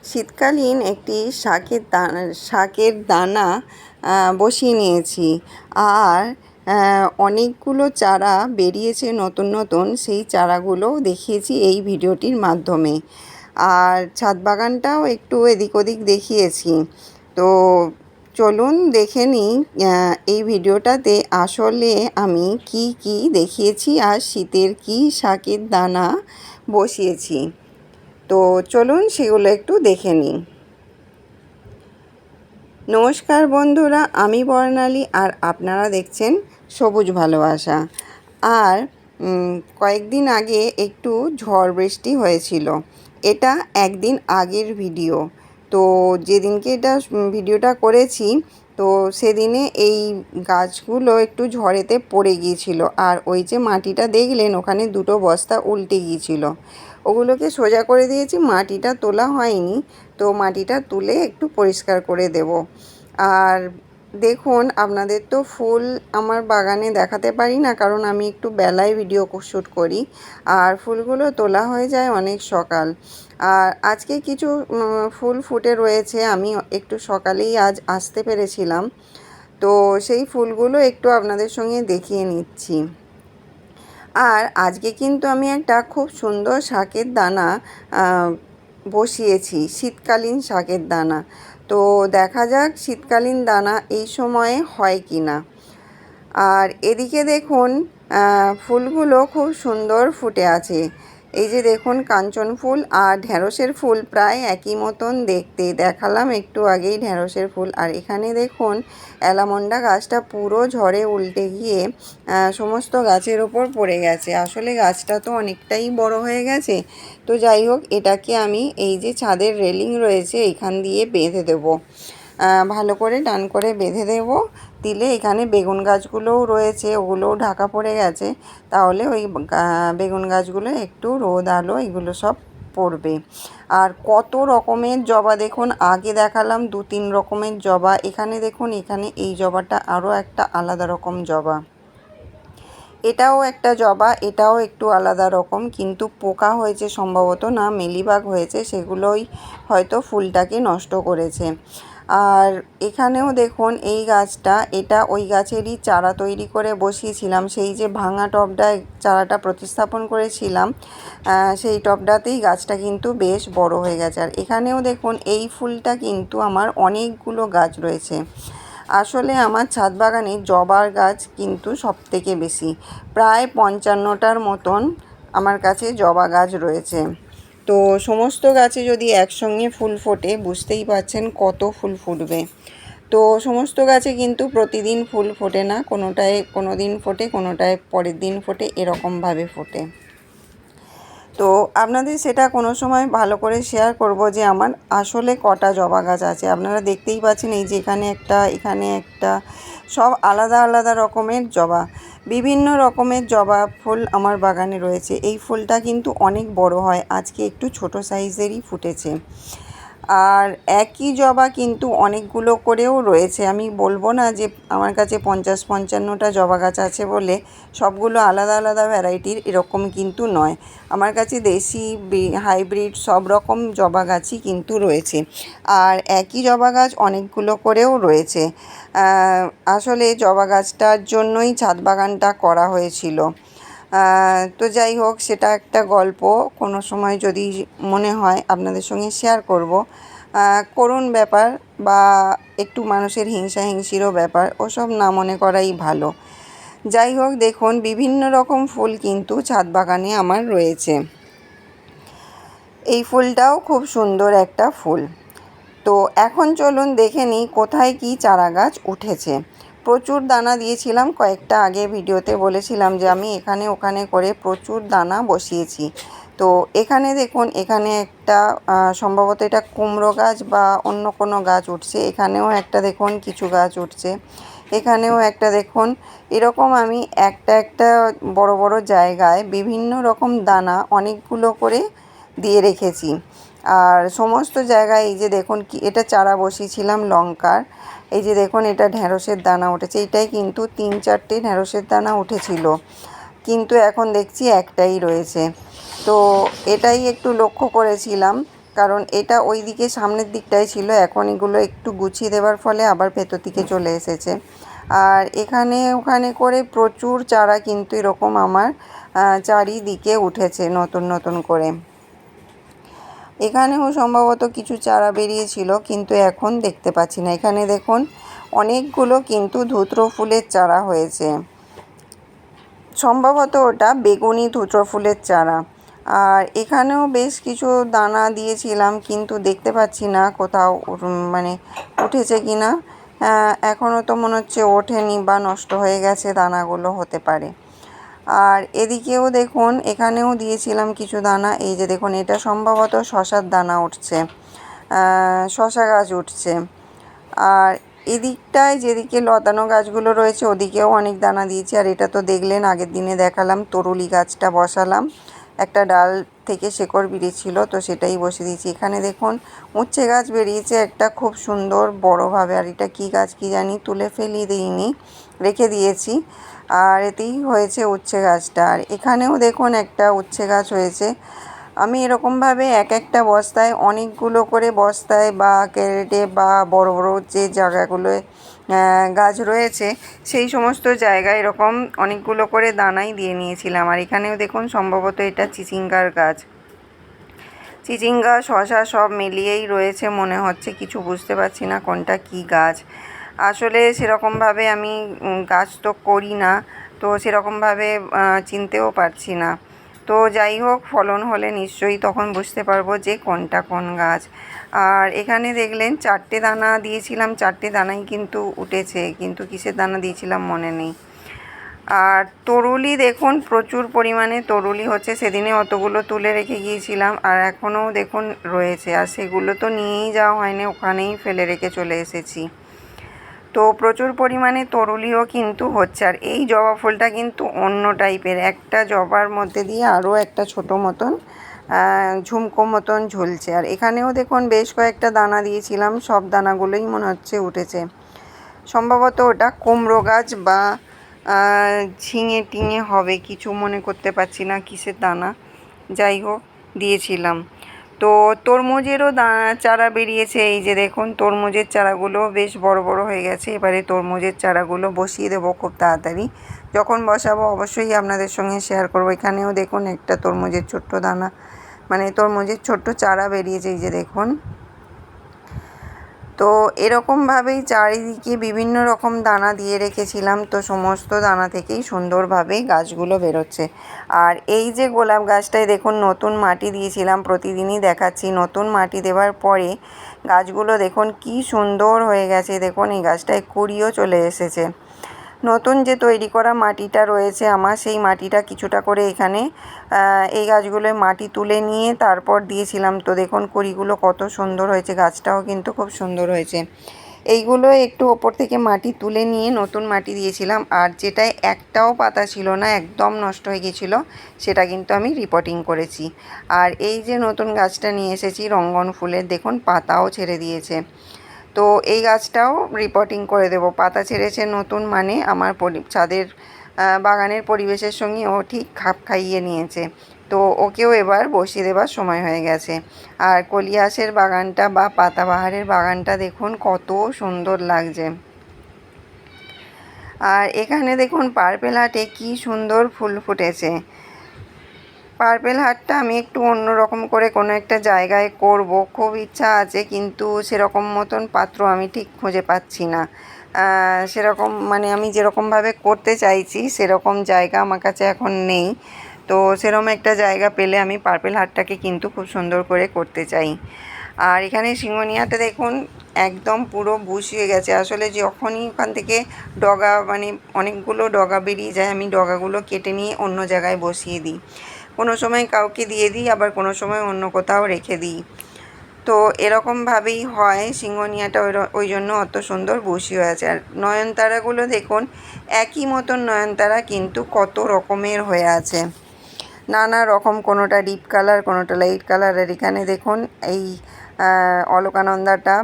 শীতকালীন একটি শাকের দানা বসিয়ে নিয়েছি। আর অনেকগুলো চারা বেরিয়েছে নতুন নতুন, সেই চারাগুলোও দেখিয়েছি এই ভিডিওটির মাধ্যমে। আর ছাদ বাগানটাও একটু এদিক ওদিক দেখিয়েছি। তো চলুন দেখে নিই এই ভিডিওটাতে আসলে আমি কি কি দেখিয়েছি আর শীতের কি শাকের দানা বসিয়েছি। তো চলুন সেগুলো একটু দেখে নিই। নমস্কার বন্ধুরা, আমি বর্ণালী আর আপনারা দেখছেন সবুজ ভালোবাসা। আর কয়েকদিন আগে একটু ঝড় বৃষ্টি হয়েছিল, এটা একদিন আগের ভিডিও। তো যেদিনকে ভিডিওটা করেছি, তো সেদিনে এই গাছগুলো একটু ঝড়েতে পড়ে গিয়েছিল। আর ওই যে মাটিটা দেখলেন, ওখানে দুটো বস্তা উল্টে গিয়েছিল, ওগুলোকে সোজা করে দিয়েছি। মাটিটা তোলা হয়নি, তো মাটিটা তুলে একটু পরিষ্কার করে দেব। আর দেখুন, আপনাদের তো ফুল আমার বাগানে দেখাতে পারি না, কারণ আমি একটু বেলায় ভিডিও শ্যুট করি আর ফুলগুলো তোলা হয়ে যায় অনেক সকাল। আর আজকে কিছু ফুল ফুটে রয়েছে, আমি একটু সকালেই আজ আসতে পেরেছিলাম, তো সেই ফুলগুলো একটু আপনাদের সঙ্গে দেখিয়ে নিচ্ছি। আর আজকে কিন্তু আমি একটা খুব সুন্দর শাকের দানা বসিয়েছি, শীতকালীন শাকের দানা। তো দেখা যাক শীতকালীন দানা এই সময়ে হয় কি না। আর এদিকে দেখুন, ফুলগুলো খুব সুন্দর ফুটে আছে। এই যে দেখুন, কাঞ্চন ফুল আর ঢ্যাঁড়সের ফুল প্রায় একই মতন দেখতে, দেখালাম একটু আগেই ঢ্যাঁড়সের ফুল। আর এখানে দেখুন, অ্যালামন্ডা গাছটা পুরো ঝড়ে উল্টে গিয়ে সমস্ত গাছের ওপর পড়ে গেছে। আসলে গাছটা তো অনেকটাই বড় হয়ে গেছে। তো যাই হোক, এটাকে আমি এই যে ছাদের রেলিং রয়েছে এখান দিয়ে বেঁধে দেবো, ভালো করে টান করে বেঁধে দেব। দিলে এখানে বেগুন গাছগুলোও রয়েছে, ওগুলোও ঢাকা পড়ে গেছে, তাহলে ওই বেগুন গাছগুলো একটু রোদ আলো এগুলো সব পড়বে। আর কত রকমের জবা দেখুন, আগে দেখালাম 2-3 রকমের জবা, এখানে দেখুন, এখানে এই জবাটা আরও একটা আলাদা রকম জবা। এটাও একটা জবা, এটাও একটু আলাদা রকম, কিন্তু পোকা হয়েছে সম্ভবত, না মেলিবাগ হয়েছে, সেগুলোই হয়তো ফুলটাকে নষ্ট করেছে। আর এখানেও দেখুন, এই গাছটা, এটা ওই গাছেরই চারা তৈরি করে বসিয়েছিলাম, সেই যে ভাঙা টবটায় চারাটা প্রতিস্থাপন করেছিলাম, সেই টবটাতেই গাছটা কিন্তু বেশ বড় হয়ে গেছে। আর এখানেও দেখুন, এই ফুলটা কিন্তু আমার অনেকগুলো গাছ রয়েছে। আসলে আমার ছাদ বাগানে জবার গাছ কিন্তু সবথেকে বেশি, প্রায় 55টার মতন আমার কাছে জবা গাছ রয়েছে। তো সমস্ত গাছে যদি একসঙ্গে ফুল ফোটে, বুঝতেই পারছেন কত ফুল ফুটবে। তো সমস্ত গাছে কিন্তু প্রতিদিন ফুল ফোটে না, কোনোটায় কোনো দিন ফোটে, কোনোটায় পরের দিন ফোটে, এরকমভাবে ফোটে। তো আপনাদের সেটা কোনো সময় ভালো করে শেয়ার করব যে আমার আসলে কটা জবা গাছ আছে। আপনারা দেখতেই পাচ্ছেন, এই যে এখানে একটা, সব আলাদা আলাদা রকমের জবা, বিভিন্ন রকমের জবা ফুল আমার বাগানে রয়েছে। এই ফুলটা কিন্তু অনেক বড় হয়, আজকে একটু ছোট সাইজেরই ফুটেছে। আর একই জবা কিন্তু অনেকগুলো করেও রয়েছে, আমি বলবো না যে আমার কাছে 50-55টা জবা গাছ আছে বলে সবগুলো আলাদা আলাদা ভ্যারাইটির, এরকম কিন্তু নয়। আমার কাছে দেশি হাইব্রিড সব রকম জবা গাছই কিন্তু রয়েছে। আর একই জবা গাছ অনেকগুলো করেও রয়েছে। আসলে জবা গাছটার জন্যই ছাদ বাগানটা করা হয়েছিল। তো যাই হোক, সেটা একটা গল্প, কোনো সময় যদি মনে হয় আপনাদের সঙ্গে শেয়ার করব। করুণ ব্যাপার বা একটু মানুষের হিংসাহিংসিরও ব্যাপার, ওসব না মনে করাই ভালো। যাই হোক, দেখুন বিভিন্ন রকম ফুল কিন্তু ছাদ বাগানে আমার রয়েছে। এই ফুলটাও খুব সুন্দর একটা ফুল। তো এখন চলুন দেখে নিই কোথায় কি চারা গাছ উঠেছে। প্রচুর দানা দিয়েছিলাম, কয়েকটা আগে ভিডিওতে বলেছিলাম যে আমি এখানে ওখানে করে প্রচুর দানা বসিয়েছি। তো এখানে দেখুন, এখানে একটা সম্ভবত এটা কুমড়ো গাছ বা অন্য কোনো গাছ উঠছে। এখানেও একটা দেখুন, কিছু গাছ উঠছে। এখানেও একটা দেখুন, এরকম আমি একটা বড় বড় জায়গায় বিভিন্ন রকম দানা অনেকগুলো করে দিয়ে রেখেছি। আর সমস্ত জায়গায় এই যে দেখুন, কি এটা চারা বসিয়েছিলাম লঙ্কার, এই যে দেখুন এটা ঢ্যাঁড়সের দানা উঠেছে। এটাই কিন্তু 3-4টে ঢ্যাঁড়সের দানা উঠেছিল, কিন্তু এখন দেখছি একটাই রয়েছে। তো এটাই একটু লক্ষ্য করেছিলাম কারণ এটা ওই দিকে সামনের দিকটাই ছিল, এখন এগুলো একটু গুছিয়ে দেওয়ার ফলে আবার ভেতর দিকে চলে এসেছে। আর এখানে ওখানে করে প্রচুর চারা কিন্তু এরকম আমার চারিদিকে উঠেছে নতুন নতুন করে। এখানেও সম্ভবত কিছু চারা বেরিয়েছিল, কিন্তু এখন দেখতে পাচ্ছি না। এখানে দেখুন অনেকগুলো কিন্তু ধুত্র ফুলের চারা হয়েছে, সম্ভবত ওটা বেগুনি ধুত্র ফুলের চারা। আর এখানেও বেশ কিছু দানা দিয়েছিলাম, কিন্তু দেখতে পাচ্ছি না কোথাও মানে উঠেছে কি না। এখনও তো মনে হচ্ছে ওঠেনি বা নষ্ট হয়ে গেছে দানাগুলো, হতে পারে। আর এদিকেও দেখুন এখানেও দিয়েছিলাম কিছু দানা, এই যে দেখুন এটা সম্ভবত শশার দানা উঠছে, শশা গাছ উঠছে। আর এদিকটায় যেদিকে লতানো গাছগুলো রয়েছে ওদিকেও অনেক দানা দিয়েছি। আর এটা তো দেখলেন আগের দিনে দেখালাম, তরুলি গাছটা বসালাম, একটা ডাল থেকে শেকড় বেরিয়েছিল তো সেটাই বসে দিয়েছি। এখানে দেখুন উচ্ছে গাছ বেরিয়েছে একটা খুব সুন্দর বড়োভাবে। আর এটা কী গাছ কী জানি, তুলে ফেলিয়ে দিইনি, রেখে দিয়েছি। আর এতেই হয়েছে উচ্ছে গাছটা। আর এখানেও দেখুন একটা উচ্ছে গাছ হয়েছে। আমি এরকমভাবে এক একটা বস্তায় অনেকগুলো করে বস্তায় বা ক্যারেটে বা বড় বড় যে জায়গাগুলোয় গাছ রয়েছে সেই সমস্ত জায়গায় এরকম অনেকগুলো করে দানাই দিয়ে নিয়েছিলাম। আর এখানেও দেখুন সম্ভবত এটা চিচিঙ্গার গাছ, চিচিঙ্গা শশা সব মিলিয়েই রয়েছে মনে হচ্ছে, কিছু বুঝতে পারছি না কোনটা কী গাছ। আসলে সেরকমভাবে আমি গাছ তো করি না, তো সেরকমভাবে চিনতেও পারছি না। তো যাই হোক, ফলন হলে নিশ্চয়ই তখন বুঝতে পারবো যে কোনটা কোন গাছ। আর এখানে দেখলেন 4টে দানা দিয়েছিলাম, 4টে দানাই কিন্তু উঠেছে, কিন্তু কিসের দানা দিয়েছিলাম মনে নেই। আর তরুলি দেখুন প্রচুর পরিমাণে তরুলি হচ্ছে, সেদিনে অতগুলো তুলে রেখে গিয়েছিলাম আর এখনও দেখুন রয়েছে। আর সেগুলো তো নিয়েই যাওয়া হয়নি, ওখানেই ফেলে রেখে চলে এসেছি। তো প্রচুর পরিমাণে তরুলিও কিন্তু হচ্ছে। আর এই জবা ফুলটা কিন্তু অন্য টাইপের, একটা জবার মধ্যে দিয়ে আরও একটা ছোটো মতন ঝুমকো মতন ঝুলছে। আর এখানেও দেখুন বেশ কয়েকটা দানা দিয়েছিলাম, সব দানাগুলোই মনে হচ্ছে উঠেছে। সম্ভবত ওটা কুমড়ো গাছ বা ঝিঙে টিঙে হবে, কিছু মনে করতে পারছি না কিসের দানা, যাই হোক দিয়েছিলাম। তো তরমুজেরও চারা বেরিয়েছে, এই যে দেখুন তরমুজের চারাগুলো বেশ বড় বড় হয়ে গেছে। এবারে তরমুজের চারাগুলো বসিয়ে দেবো খুব তাড়াতাড়ি, যখন বসাবো অবশ্যই আপনাদের সঙ্গে শেয়ার করবো। এখানেও দেখুন একটা তরমুজের ছোট্ট দানা, মানে তরমুজের ছোট্ট চারা বেরিয়েছে, এই যে দেখুন। তো এরকমভাবেই চারিদিকে বিভিন্ন রকম দানা দিয়ে রেখেছিলাম, তো সমস্ত দানা থেকেই সুন্দরভাবে গাছগুলো বেরোচ্ছে। আর এই যে গোলাপ গাছটায় দেখুন নতুন মাটি দিয়েছিলাম, প্রতিদিনই দেখাচ্ছি, নতুন মাটি দেওয়ার পরে গাছগুলো দেখুন কি সুন্দর হয়ে গেছে। দেখুন এই গাছটায় কুঁড়িও চলে এসেছে। নতুন যে তৈরি করা মাটিটা রয়েছে আমার, সেই মাটিটা কিছুটা করে এখানে এই গাছগুলোয় মাটি তুলে নিয়ে তারপর দিয়েছিলাম। তো দেখুন কুঁড়িগুলো কত সুন্দর হয়েছে, গাছটাও কিন্তু খুব সুন্দর হয়েছে। এইগুলো একটু ওপর থেকে মাটি তুলে নিয়ে নতুন মাটি দিয়েছিলাম। আর যেটায় একটাও পাতা ছিল না, একদম নষ্ট হয়ে গিয়েছিলো, সেটা কিন্তু আমি রিপোর্টিং করেছি। আর এই যে নতুন গাছটা নিয়ে এসেছি রঙ্গন ফুলের, দেখুন পাতাও ছেড়ে দিয়েছে। তো এই গাছটাও রিপোর্টিং করে দেব, পাতা ছেড়েছে নতুন, মানে আমার ছাদের বাগানের পরিবেশের সঙ্গে ও ঠিক খাপ খাইয়ে নিয়েছে। তো ওকেও এবার বসিয়ে দেবার সময় হয়ে গেছে। আর কলিয়াসের বাগানটা বা পাতাবাহারের বাগানটা দেখুন কত সুন্দর লাগছে। আর এখানে দেখুন পার্পেল হার্টে কী সুন্দর ফুল ফুটেছে। পার্পেল হার্টটা আমি একটু অন্য রকম করে কোনো একটা জায়গায় করব, খুব ইচ্ছা আছে, কিন্তু সেরকম মতন পাত্র আমি ঠিক খুঁজে পাচ্ছি না। সেরকম মানে আমি যেরকমভাবে করতে চাইছি সেরকম জায়গা আমার কাছে এখন নেই। তো সেরকম একটা জায়গা পেলে আমি পার্পেল হার্টটাকে কিন্তু খুব সুন্দর করে করতে চাই। আর এখানে সিঙ্গোনিয়াটা দেখুন একদম পুরো বসিয়ে গেছে। আসলে যখনই ওখান থেকে ডগা, মানে অনেকগুলো ডগা বেরিয়ে যায়, আমি ডগাগুলো কেটে নিয়ে অন্য জায়গায় বসিয়ে দিই। কোনো সময় কাউকে দিয়ে দিই, আবার কোনো সময় অন্য কোথাও রেখে দিই। তো এরকমভাবেই হয়, সিঙ্গোনিয়াটা ওই জন্য অত সুন্দর বসি হয়েছে। আর নয়নতারাগুলো দেখুন একই মতন নয়নতারা, কিন্তু কত রকমের হয়ে আছে, নানা রকম, কোনোটা ডিপ কালার, কোনোটা লাইট কালার। আর এখানে দেখুন এই অলকানন্দাটা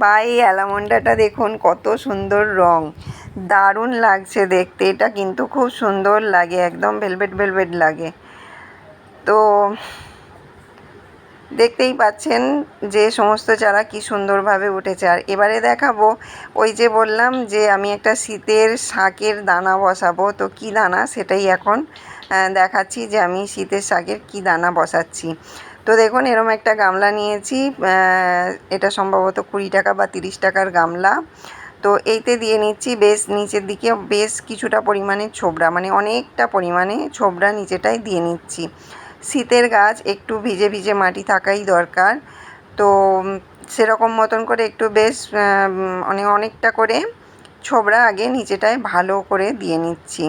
বা এই অ্যালামন্ডাটা দেখুন কত সুন্দর রং, দারুণ লাগছে দেখতে। এটা কিন্তু খুব সুন্দর লাগে, একদম ভেলভেট ভেলভেট লাগে। তো দেখতেই পাচ্ছেন যে সমস্ত চারা কি সুন্দরভাবে উঠেছে। আর এবারে দেখাবো ওই যে বললাম যে আমি একটা শীতের শাকের দানা বসাবো, তো কি দানা সেটাই এখন দেখাচ্ছি যে আমি শীতের শাকের কি দানা বসাচ্ছি। তো দেখুন এরম একটা গামলা নিয়েছি, এটা সম্ভবত 20 টাকা বা 30 টাকার গামলা। তো এইতে দিয়ে নিচ্ছি বেশ নিচের দিকে বেশ কিছুটা পরিমাণে ছোবড়া, মানে অনেকটা পরিমাণে ছোবড়া নিচেটায় দিয়ে নিচ্ছি। শীতের গাছ একটু ভিজে ভিজে মাটি থাকাই দরকার। তো সেরকম মতন করে একটু বেশ অনেকটা করে ছোবড়া আগে নিচেটায় ভালো করে দিয়ে নিচ্ছি।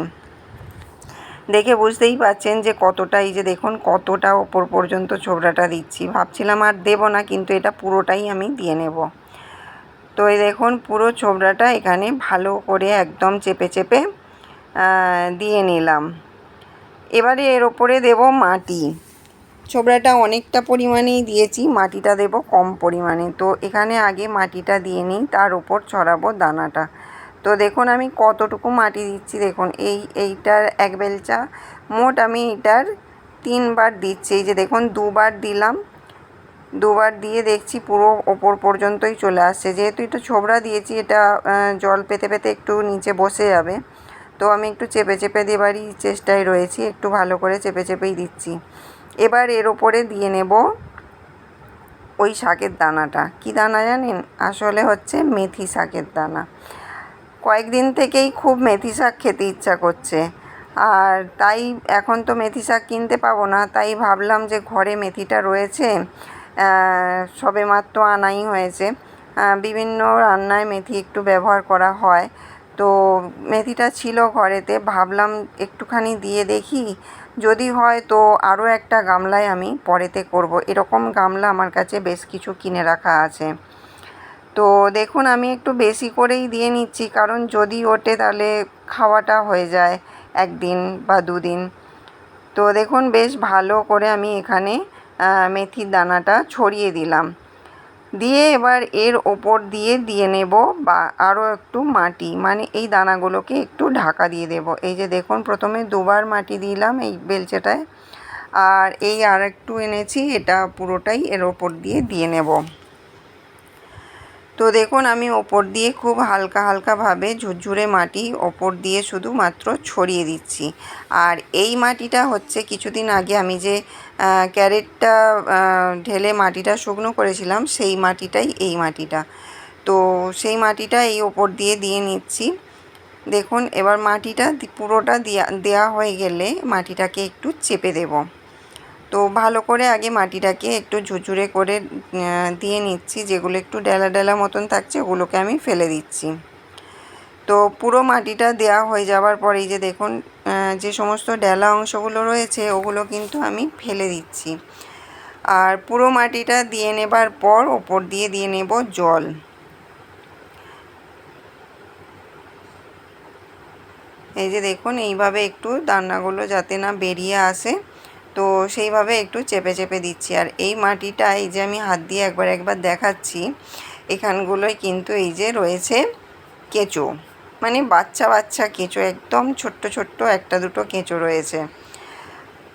দেখে বুঝতেই পারছেন যে কতটা, এই যে দেখুন কতটা ওপর পর্যন্ত ছোবড়াটা দিচ্ছি। ভাবছিলাম আর দেবো না, কিন্তু এটা পুরোটাই আমি দিয়ে নেব। তো এই দেখুন পুরো ছোবড়াটা এখানে ভালো করে একদম চেপে চেপে দিয়ে নিলাম। এবারে এর ওপরে দেব মাটি। ছোবড়াটা অনেকটা পরিমাণেই দিয়েছি, মাটিটা দেব কম পরিমাণে। তো এখানে আগে মাটিটা দিয়ে নিই, তার উপর ছড়াবো দানাটা। তো দেখুন আমি কতটুকু মাটি দিচ্ছি, দেখুন এইটার এক বেলচা, মোট আমি এটার 3 বার দিচ্ছি। এই যে দেখুন 2 বার দিলাম, 2 বার দিয়ে দেখছি পুরো ওপর পর্যন্তই চলে আসছে। যেহেতু এটা ছোবড়া দিয়েছি, এটা জল পেতে পেতে একটু নিচে বসে যাবে, তো আমি একটু চেপে চেপে দেবারই চেষ্টায় রয়েছি, একটু ভালো করে চেপে চেপেই দিচ্ছি। এবার এর ওপরে দিয়ে নেব ওই শাকের দানাটা। কী দানা জানেন? আসলে হচ্ছে মেথি শাকের দানা। কয়েকদিন থেকেই খুব মেথি শাক খেতে ইচ্ছা করছে, আর তাই এখন তো মেথি শাক কিনতে পাবো না, তাই ভাবলাম যে ঘরে মেথিটা রয়েছে, সবেমাত্র আনাই হয়েছে, বিভিন্ন রান্নায় মেথি একটু ব্যবহার করা হয়, তো মেথিটা ছিল ঘরেতে, ভাবলাম একটুখানি দিয়ে দেখি, যদি হয় তো আরও একটা গামলায় আমি পরেতে করব। এরকম গামলা আমার কাছে বেশ কিছু কিনে রাখা আছে। তো দেখুন আমি একটু বেশি করেই দিয়ে নিচ্ছি, কারণ যদি ওঠে তাহলে খাওয়াটা হয়ে যায় 1 দিন বা 2 দিন। তো দেখুন বেশ ভালো করে আমি এখানে মেথির দানাটা ছড়িয়ে দিলাম। দিয়ে এবার এর ওপর দিয়ে নেব বা আরও একটু মাটি, মানে এই দানাগুলোকে একটু ঢাকা দিয়ে দেব। এই যে দেখুন প্রথমে 2 বার মাটি দিলাম এই বেলচাটায়, আর এই আর একটু এনেছি, এটা পুরোটাই এর ওপর দিয়ে নেব। তো দেখুন আমি ওপর দিয়ে খুব হালকা হালকাভাবে ঝুরঝুরে মাটি ওপর দিয়ে শুধুমাত্র ছড়িয়ে দিচ্ছি। আর এই মাটিটা হচ্ছে কিছুদিন আগে আমি যে ক্যারেটটা ঢেলে মাটিটা শুকনো করেছিলাম, সেই মাটিটাই এই মাটিটা। তো সেই মাটিটা এই ওপর দিয়ে নিচ্ছি। দেখুন এবার মাটিটা পুরোটা দেওয়া হয়ে গেলে মাটিটাকে একটু চেপে দেব। তো ভালো করে আগে মাটিটাকে একটু ঝুরঝুরে করে দিয়ে নিচ্ছি, যেগুলো একটু ডেলা ডেলা মতন থাকছে ওগুলোকে আমি ফেলে দিচ্ছি। তো পুরো মাটিটা দেওয়া হয়ে যাওয়ার পর এই যে দেখুন যে সমস্ত ডেলা অংশগুলো রয়েছে ওগুলো কিন্তু আমি ফেলে দিচ্ছি। আর পুরো মাটিটা দিয়ে নেবার পর ওপর দিয়ে নেব জল। এই যে দেখুন এইভাবে একটু দানাগুলো যাতে না বেরিয়ে আসে, তো সেইভাবে একটু চেপে চেপে দিচ্ছি। আর এই মাটিটা এই যে আমি হাত দিয়ে একবার দেখাচ্ছি, এখানগুলোয় কিন্তু এই যে রয়েছে কেঁচো, মানে বাচ্চা বাচ্চা কেঁচো, একদম ছোট্ট ছোট্ট 1-2 কেঁচো রয়েছে।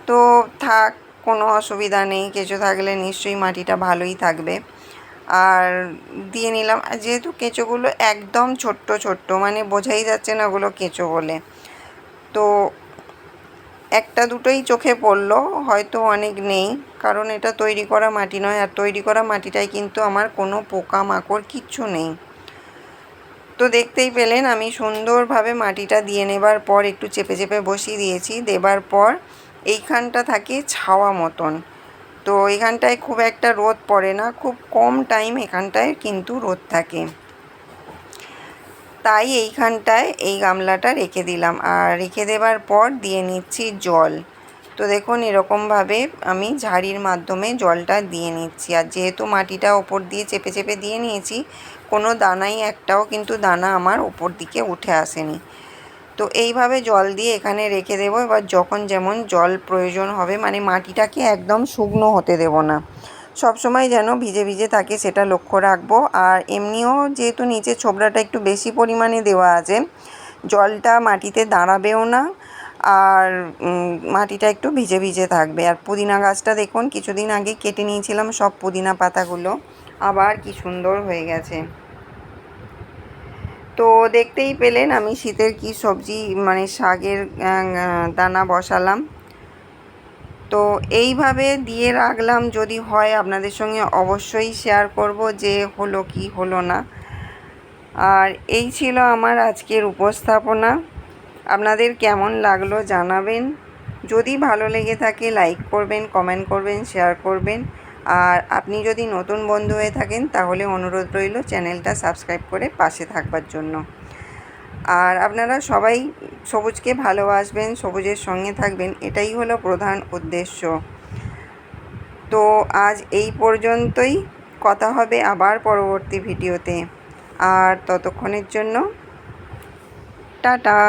তো থাক, কোনো অসুবিধা নেই, কেঁচো থাকলে নিশ্চয়ই মাটিটা ভালোই থাকবে। আর দিয়ে নিলাম, যেহেতু কেঁচোগুলো একদম ছোট্ট ছোট্ট, মানে বোঝাই যাচ্ছে না ওগুলো কেঁচো বলে। তো 1-2টোই চোখে পড়লো, হয়তো অনেক নেই, কারণ এটা তৈরি করা মাটি নয়, আর তৈরি করা মাটিটায় কিন্তু আমার কোনো পোকামাকড় কিচ্ছু নেই। তো দেখতেই পেলেন আমি সুন্দরভাবে মাটিটা দিয়ে নেবার পর একটু চেপে চেপে বসিয়ে দিয়েছি। দেবার পর এইখানটা থাকে ছাওয়া মতন, তো এখানটায় খুব একটা রোদ পড়ে না, খুব কম টাইম এখানটায় কিন্তু রোদ থাকে, তাই এইখানটায় এই গামলাটা রেখে দিলাম। আর রেখে দেবার পর দিয়ে নিচ্ছি জল। তো দেখুন এরকমভাবে আমি ঝাড়ির মাধ্যমে জলটা দিয়ে নিচ্ছি। আর যেহেতু মাটিটা ওপর দিয়ে চেপে চেপে দিয়ে নিয়েছি, কোনো দানাই একটাও কিন্তু দানা আমার ওপর দিকে উঠে আসেনি। তো এইভাবে জল দিয়ে এখানে রেখে দেবো। এবার যখন যেমন জল প্রয়োজন হবে, মানে মাটিটাকে একদম শুকনো হতে দেব না, সবসময় যেন ভিজে ভিজে থাকে সেটা লক্ষ্য রাখবো। আর এমনিও যেহেতু নিচে ছোবড়াটা একটু বেশি পরিমাণে দেওয়া আছে, জলটা মাটিতে দাঁড়াবেও না, আর মাটিটা একটু ভিজে ভিজে থাকবে। আর পুদিনা গাছটা দেখুন কিছুদিন আগে কেটে নিয়েছিলাম সব পুদিনা পাতাগুলো, আবার কি সুন্দর হয়ে গেছে। তো দেখতেই পেলেন আমি শীতের কি সবজি মানে শাকের দানা বসালাম। তো এইভাবে দিয়ে রাখলাম, যদি হয় আপনাদের সঙ্গে অবশ্যই শেয়ার করব যে হলো কি হলো না। আর এই ছিল আমার আজকের উপস্থাপনা। আপনাদের কেমন লাগলো জানাবেন। যদি ভালো লেগে থাকে লাইক করবেন, কমেন্ট করবেন, শেয়ার করবেন। আর আপনি যদি নতুন বন্ধু হয়ে থাকেন তাহলে অনুরোধ রইল চ্যানেলটা সাবস্ক্রাইব করে পাশে থাকবার জন্য। আর আপনারা সবাই সবুজকে ভালোবাসবেন, সবুজের সঙ্গে থাকবেন, এটাই হলো প্রধান উদ্দেশ্য। তো আজ এই পর্যন্তই, কথা হবে আবার পরবর্তী ভিডিওতে। আর ততক্ষণের জন্য টাটা।